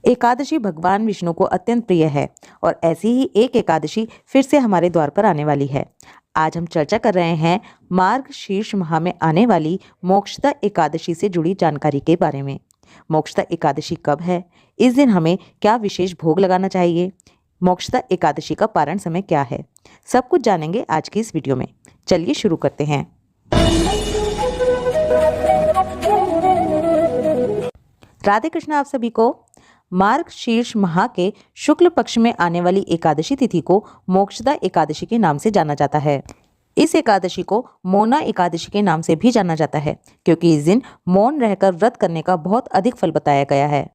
एकादशी भगवान विष्णु को अत्यंत प्रिय है और ऐसी ही एक एकादशी फिर से हमारे द्वार पर आने वाली है। आज हम चर्चा कर रहे हैं मार्गशीर्ष माह में आने वाली मोक्षदा एकादशी से जुड़ी जानकारी के बारे में। मोक्षदा एकादशी कब है? इस दिन हमें क्या विशेष भोग लगाना चाहिए? मोक्षदा एकादशी का पारण समय क्या है? सब कुछ जानेंगे आज की इस वीडियो में। चलिए शुरू करते हैं। राधे कृष्ण आप सभी को। मार्गशीर्ष माह के शुक्ल पक्ष में आने वाली एकादशी तिथि को मोक्षदा एकादशी के नाम से जाना जाता है। इस एकादशी को मौना एकादशी के नाम से भी जाना जाता है क्योंकि इस दिन मौन रहकर व्रत करने का बहुत अधिक फल बताया गया है।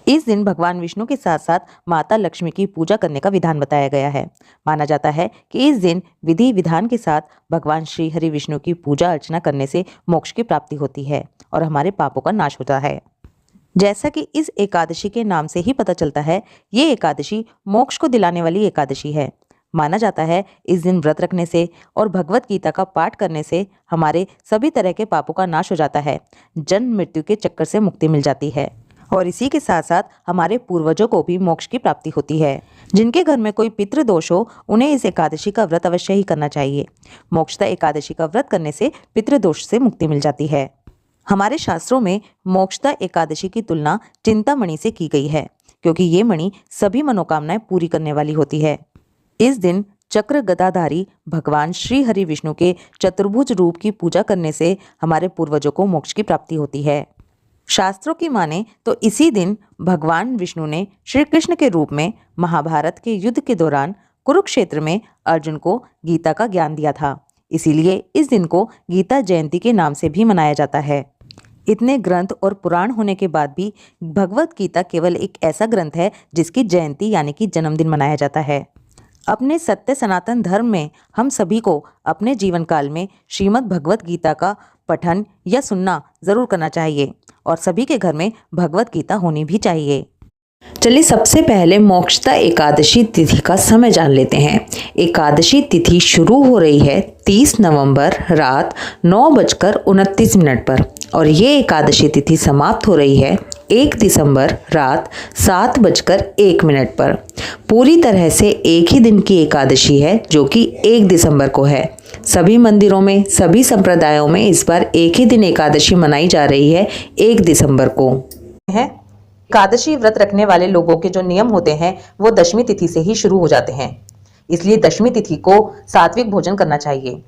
इस दिन भगवान विष्णु के साथ साथ माता लक्ष्मी की पूजा करने का विधान बताया गया है। माना जाता है कि इस दिन विधि विधान के साथ भगवान श्री हरि विष्णु की पूजा अर्चना करने से मोक्ष की प्राप्ति होती है और हमारे पापों का नाश होता है। जैसा कि इस एकादशी के नाम से ही पता चलता है, ये एकादशी मोक्ष को दिलाने वाली एकादशी है। माना जाता है इस दिन व्रत रखने से और भगवत गीता का पाठ करने से हमारे सभी तरह के पापों का नाश हो जाता है, जन्म मृत्यु के चक्कर से मुक्ति मिल जाती है और इसी के साथ साथ हमारे पूर्वजों को भी मोक्ष की प्राप्ति होती है। जिनके घर में कोई पितृदोष हो उन्हें इस एकादशी का व्रत अवश्य ही करना चाहिए। मोक्षदा एकादशी का व्रत करने से पितृदोष से मुक्ति मिल जाती है। हमारे शास्त्रों में मोक्षदा एकादशी की तुलना चिंतामणि से की गई है क्योंकि ये मणि सभी मनोकामनाएं पूरी करने वाली होती है। इस दिन चक्र गदाधारी भगवान श्री हरि विष्णु के चतुर्भुज रूप की पूजा करने से हमारे पूर्वजों को मोक्ष की प्राप्ति होती है। शास्त्रों की माने तो इसी दिन भगवान विष्णु ने श्री कृष्ण के रूप में महाभारत के युद्ध के दौरान कुरुक्षेत्र में अर्जुन को गीता का ज्ञान दिया था। इसीलिए इस दिन को गीता जयंती के नाम से भी मनाया जाता है। इतने ग्रंथ और पुराण होने के बाद भी भगवत गीता केवल एक ऐसा ग्रंथ है जिसकी जयंती यानी कि जन्मदिन मनाया जाता है। अपने सत्य सनातन धर्म में हम सभी को अपने जीवन काल में श्रीमद् भगवत गीता का पठन या सुनना जरूर करना चाहिए और सभी के घर में भगवत गीता होनी भी चाहिए। चलिए सबसे पहले मोक्षदा एकादशी तिथि का समय जान लेते हैं। एकादशी तिथि शुरू हो रही है 30 नवंबर रात 9:29 पर और ये एकादशी तिथि समाप्त हो रही है 1 दिसंबर रात 7:01 पर। पूरी तरह से एक ही दिन की एकादशी है जो कि 1 दिसंबर को है। सभी मंदिरों में सभी संप्रदायों में इस बार एक ही दिन एकादशी मनाई जा रही है 1 दिसंबर को है। एकादशी व्रत रखने वाले लोगों के जो नियम होते हैं वो दशमी तिथि से ही शुरू हो जाते हैं, इसलिए दशमी तिथि को सात्विक भोजन करना चाहिए।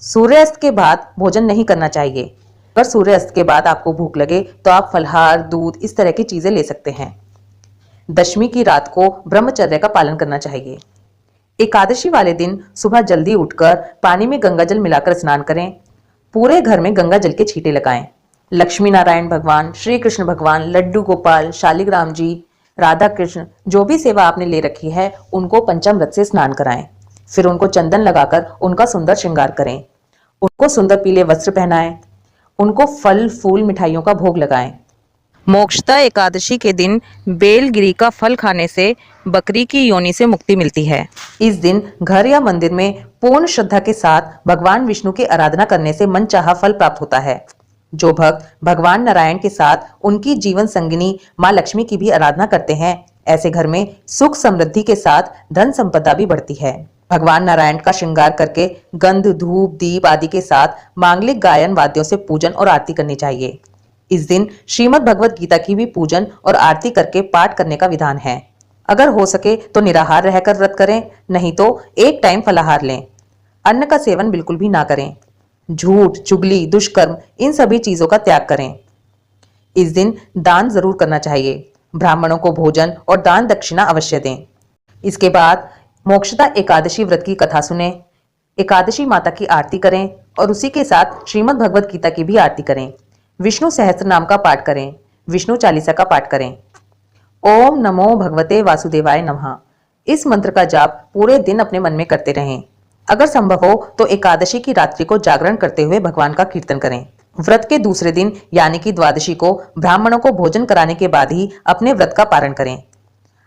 सूर्यास्त के बाद भोजन नहीं करना चाहिए। अगर सूर्यास्त के बाद आपको भूख लगे तो आप फलहार, दूध इस तरह की चीजें ले सकते हैं। दशमी की रात को ब्रह्मचर्य का पालन करना चाहिए। एकादशी वाले दिन सुबह जल्दी उठकर पानी में गंगा जल मिलाकर स्नान करें। पूरे घर में गंगा जल के छींटे लगाएं। लक्ष्मी नारायण भगवान, श्री कृष्ण भगवान, लड्डू गोपाल, शालिग्राम जी, राधा कृष्ण जो भी सेवा आपने ले रखी है उनको पंचामृत से स्नान कराएं। फिर उनको चंदन लगाकर उनका सुंदर श्रृंगार करें। उनको सुंदर पीले वस्त्र पहनाएं। उनको फल फूल मिठाइयों का भोग लगाएं। मोक्षदा एकादशी के दिन बेलगिरी का फल खाने से बकरी की योनि से मुक्ति मिलती है। इस दिन घर या मंदिर में पूर्ण श्रद्धा के साथ भगवान विष्णु की आराधना करने से मनचाहा फल प्राप्त होता है। जो भक्त भगवान नारायण के साथ उनकी जीवन संगिनी माँ लक्ष्मी की भी आराधना करते हैं, ऐसे घर में सुख समृद्धि के साथ धन संपदा भी बढ़ती है। भगवान नारायण का श्रृंगार करके गंध, धूप, दीप आदि के साथ मांगलिक गायन वाद्यों से पूजन और आरती करनी चाहिए। इस दिन श्रीमद् भगवत गीता की भी पूजन और आरती करके पाठ करने का विधान है। अगर हो सके तो निराहार रहकर व्रत करें, नहीं तो एक टाइम फलाहार लें। अन्न का सेवन बिल्कुल भी ना करें। झूठ, चुगली, दुष्कर्म इन सभी चीजों का त्याग करें। इस दिन दान जरूर करना चाहिए। ब्राह्मणों को भोजन और दान दक्षिणा अवश्य दें। इसके बाद मोक्षदा एकादशी व्रत की कथा सुने, एकादशी माता की आरती करें और उसी के साथ श्रीमद् भगवत गीता की भी आरती करें। विष्णु सहस्त्र नाम का पाठ करें। विष्णु चालीसा का पाठ करें। ओम नमो भगवते वासुदेवाय नमः इस मंत्र का जाप पूरे दिन अपने मन में करते रहें। अगर संभव हो तो एकादशी की रात्रि को जागरण करते हुए भगवान का कीर्तन करें। व्रत के दूसरे दिन यानी कि द्वादशी को ब्राह्मणों को भोजन कराने के बाद ही अपने व्रत का पारण करें।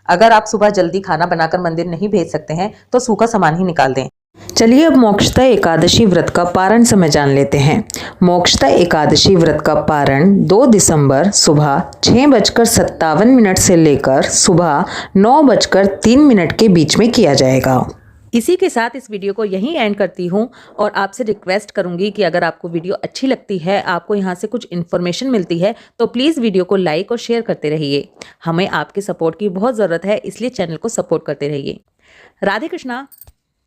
अगर आप सुबह जल्दी खाना बनाकर मंदिर नहीं भेज सकते हैं तो सूखा सामान ही निकाल दें। चलिए अब मोक्षदा एकादशी व्रत का पारण समय जान लेते हैं। मोक्षदा एकादशी व्रत का पारण 2 दिसंबर सुबह 6:57 से लेकर सुबह 9:03 के बीच में किया जाएगा। इसी के साथ इस वीडियो को यहीं एंड करती हूँ और आपसे रिक्वेस्ट करूँगी कि अगर आपको वीडियो अच्छी लगती है, आपको यहाँ से कुछ इन्फॉर्मेशन मिलती है, तो प्लीज़ वीडियो को लाइक और शेयर करते रहिए। हमें आपके सपोर्ट की बहुत ज़रूरत है, इसलिए चैनल को सपोर्ट करते रहिए। राधे कृष्णा।